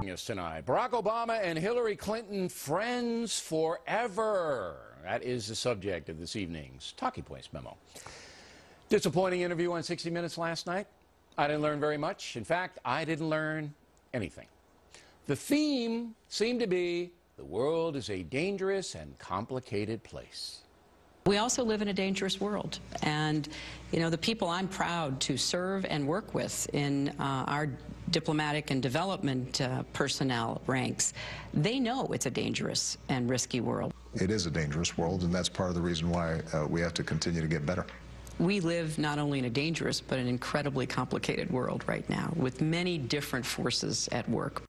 Us tonight. Barack Obama and Hillary Clinton friends forever. That is the subject of this evening's Talking Points memo. Disappointing interview on 60 Minutes last night. I didn't learn very much. In fact, I didn't learn anything. The theme seemed to be the world is a dangerous and complicated place. We also live in a dangerous world, and the people I'm proud to serve and work with in our diplomatic and development personnel ranks, they know it's a dangerous and risky world. It is a dangerous world, and that's part of the reason why we have to continue to get better. We live not only in a dangerous but an incredibly complicated world right now, with many different forces at work.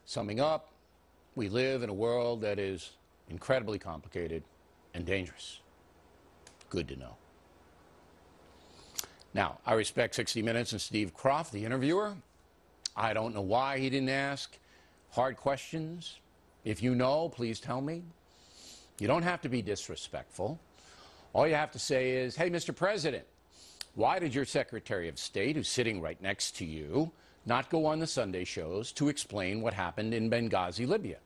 Summing up, we live in a world that is incredibly complicated and dangerous. Good to know. Now, I respect 60 Minutes and Steve Kroft, the interviewer. I don't know why he didn't ask hard questions. If you know, please tell me. You don't have to be disrespectful. All you have to say is, hey, Mr. President, why did your Secretary of State, who's sitting right next to you, not go on the Sunday shows to explain what happened in Benghazi, Libya?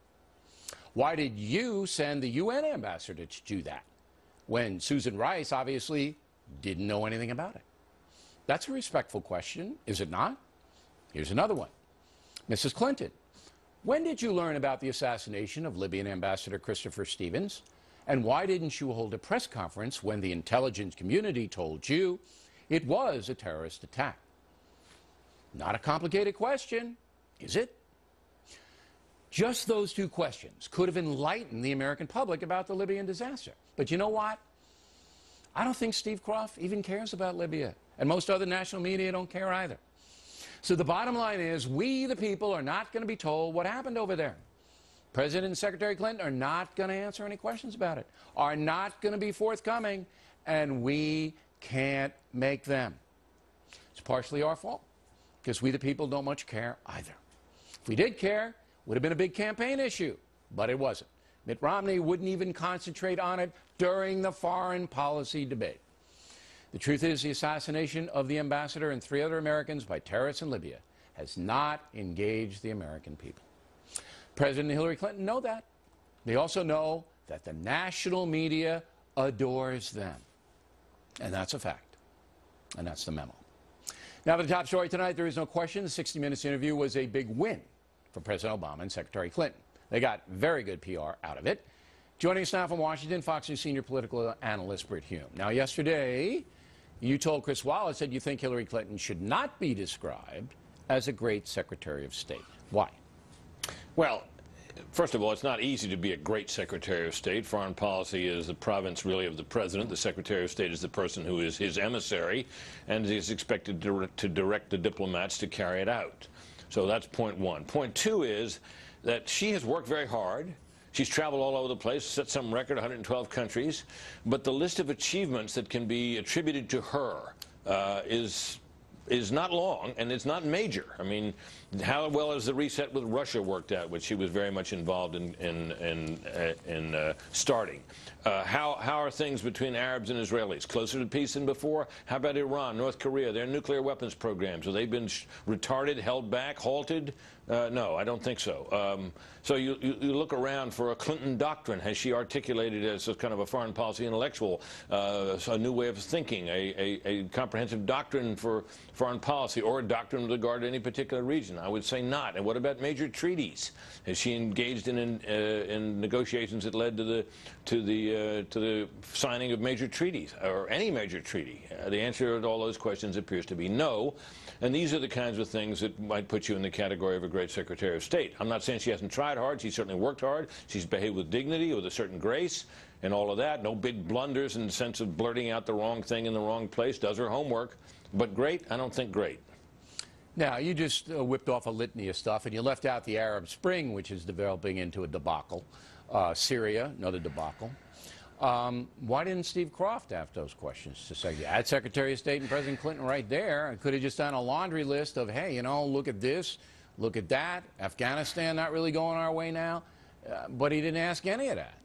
Why did you send the UN ambassador to do that when Susan Rice obviously didn't know anything about it? That's a respectful question, is it not? Here's another one. Mrs. Clinton, when did you learn about the assassination of Libyan Ambassador Christopher Stevens? And why didn't you hold a press conference when the intelligence community told you it was a terrorist attack? Not a complicated question, is it? Just those two questions could have enlightened the American public about the Libyan disaster. But you know what? I don't think Steve Kroft even cares about Libya. And most other national media don't care either. So the bottom line is, we, the people, are not going to be told what happened over there. President and Secretary Clinton are not going to answer any questions about it, are not going to be forthcoming, and we can't make them. It's partially our fault, because we, the people, don't much care either. If we did care, would have been a big campaign issue, but it wasn't. Mitt Romney wouldn't even concentrate on it during the foreign policy debate. The truth is, the assassination of the ambassador and 3 other Americans by terrorists in Libya has not engaged the American people. President and Hillary Clinton know that. They also know that the national media adores them. And that's a fact. And that's the memo. Now, for the top story tonight, there is no question the 60 Minutes interview was a big win for President Obama and Secretary Clinton. They got very good PR out of it. Joining us now from Washington, Fox News senior political analyst Brit Hume. Now, yesterday, you told Chris Wallace that you think Hillary Clinton should not be described as a great Secretary of State. Why? Well, first of all, it's not easy to be a great Secretary of State. Foreign policy is the province, really, of the President. The Secretary of State is the person who is his emissary and is expected to direct the diplomats to carry it out. So that's point one. Point two is that she has worked very hard. She's traveled all over the place, set some record, 112 countries. But the list of achievements that can be attributed to her is not long, and it's not major. I mean, how well has the reset with Russia worked out, which she was very much involved in starting? How are things between Arabs and Israelis? Closer to peace than before? How about Iran, North Korea, their nuclear weapons programs? Have they been retarded, held back, halted? No, I don't think so. So you look around for a Clinton doctrine. Has she articulated as a kind of a foreign policy intellectual, a new way of thinking, a comprehensive doctrine for foreign policy, or a doctrine with regard to any particular region? I would say not. And what about major treaties? Has she engaged in negotiations that led to the signing of major treaties, or any major treaty? The answer to all those questions appears to be no. And these are the kinds of things that might put you in the category of a great Secretary of State. I'm not saying she hasn't tried hard. She's certainly worked hard. She's behaved with dignity, with a certain grace, and all of that. No big blunders in the sense of blurting out the wrong thing in the wrong place. Does her homework. But great? I don't think great. Now, you just whipped off a litany of stuff, and you left out the Arab Spring, which is developing into a debacle. Syria, another debacle. Why didn't Steve Kroft ask those questions to say, you had Secretary of State and President Clinton right there, and could have just done a laundry list of, hey, look at this, look at that, Afghanistan not really going our way now, but he didn't ask any of that.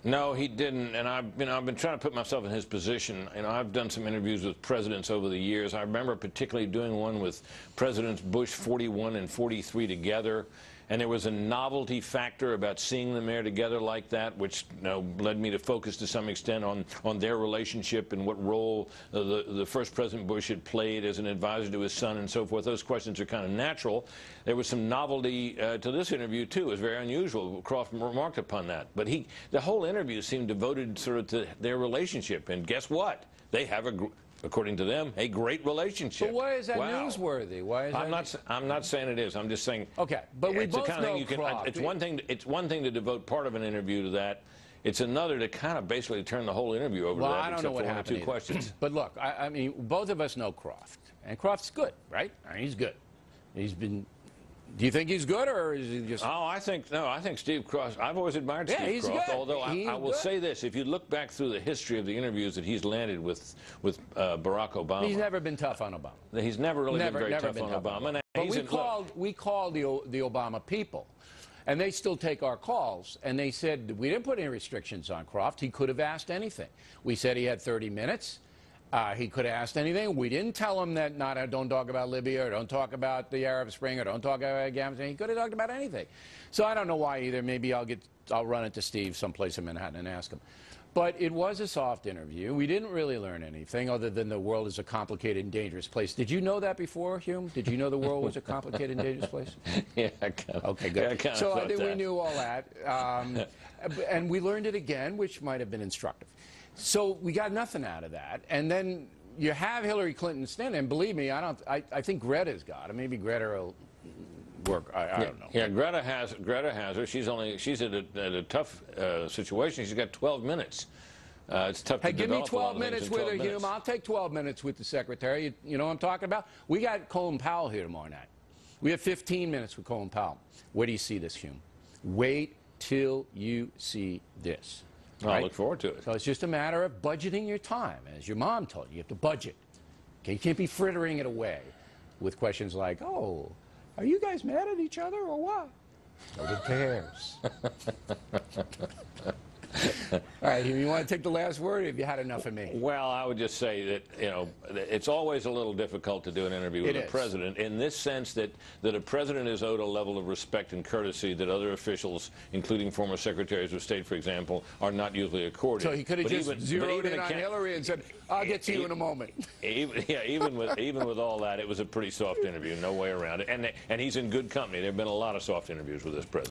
No, he didn't, and I've been trying to put myself in his position. I've done some interviews with presidents over the years. I remember particularly doing one with Presidents Bush 41 and 43 together, and there was a novelty factor about seeing them there together like that, which led me to focus to some extent on their relationship and what role the first President Bush had played as an advisor to his son and so forth. Those questions are kind of natural. There was some novelty to this interview, too. It was very unusual. Kroft remarked upon that. But the whole interview seemed devoted sort of to their relationship. And guess what? They have according to them, a great relationship. But why is that newsworthy? Why is I'm not saying it is. I'm just saying. Okay, but we both know Kroft. It's one thing to devote part of an interview to that. It's another to kind of basically turn the whole interview over to that. I don't know what happened. Two questions. But look, I mean, both of us know Kroft, and Kroft's good, right? I mean, he's good. He's been. Do you think he's good, or is he just? Oh, I think Steve Kroft. I've always admired Steve Kroft. Good. Although I will say this: if you look back through the history of the interviews that he's landed with Barack Obama, he's never been tough on Obama. He's never really been very tough on Obama. But we called the Obama people, and they still take our calls. And they said we didn't put any restrictions on Kroft. He could have asked anything. We said he had 30 minutes. He could have asked anything. We didn't tell him that don't talk about Libya or don't talk about the Arab Spring or don't talk about Afghanistan. He could have talked about anything. So I don't know why either. Maybe I'll run into Steve someplace in Manhattan and ask him. But it was a soft interview. We didn't really learn anything other than the world is a complicated and dangerous place. Did you know that before, Hume? Did you know the world was a complicated and dangerous place? Yeah, I kind of. Okay, good. Yeah, so I think we knew all that. And we learned it again, which might have been instructive. So we got nothing out of that. And then you have Hillary Clinton stand, and believe me, I think Greta's got it. Maybe Greta will work. I don't know. Yeah, Greta has her. She's at a tough situation. She's got 12 minutes. It's tough to give me develop 12 minutes with her, Hume. I'll take 12 minutes with the secretary. You know what I'm talking about? We got Colin Powell here tomorrow night. We have 15 minutes with Colin Powell. Where do you see this, Hume? Wait till you see this. I look forward to it. So it's just a matter of budgeting your time. As your mom told you, you have to budget. Okay, you can't be frittering it away with questions like, oh, are you guys mad at each other or what? Nobody cares. All right, you want to take the last word, or have you had enough of me? Well, I would just say that, it's always a little difficult to do an interview with a president in this sense that a president is owed a level of respect and courtesy that other officials, including former secretaries of state, for example, are not usually accorded. So he could have just zeroed in on Hillary and said, I'll get to you in a moment. Even with all that, it was a pretty soft interview, no way around it. And he's in good company. There have been a lot of soft interviews with this president.